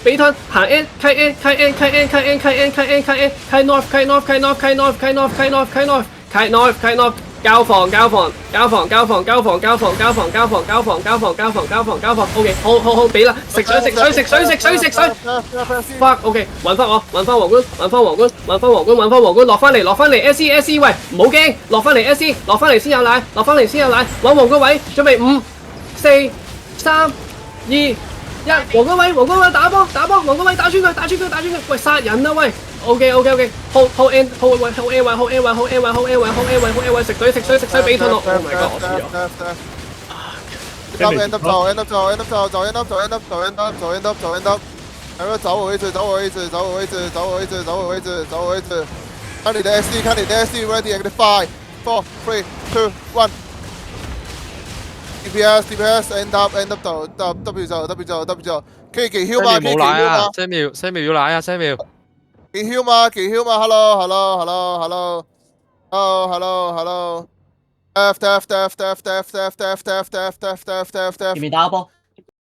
俾吞行 N 開 N 開 N 開 N 開 N 開 N 開 N 開 N 開 North 開 North 開 North 開 North 開 North 開 North 開 North 開 North 開 North 交防交防交防交防交防交防交防交防交防交防交防交防交防 OK 好俾啦食水食水食水食水食水 fuck OK 揾翻我揾翻皇冠揾翻皇冠揾翻皇冠揾翻皇冠落翻嚟 SC SC 喂唔好驚落翻嚟 SC 落翻嚟先有奶落翻嚟先有奶揾皇冠位準備5 4 3 2皇冠位打波皇冠位打穿佢喂殺人啊喂 OK hold N 位食水俾吞落 Oh my god 我輸咗end up 走 找我位置看你的 SC ready and 5 4 3 2 1 DPS end up 走 W 走可以給 heal 嗎冇奶啊，Samuel要奶啊，Samuel。給 heal 嗎 Hello Left 前面打波。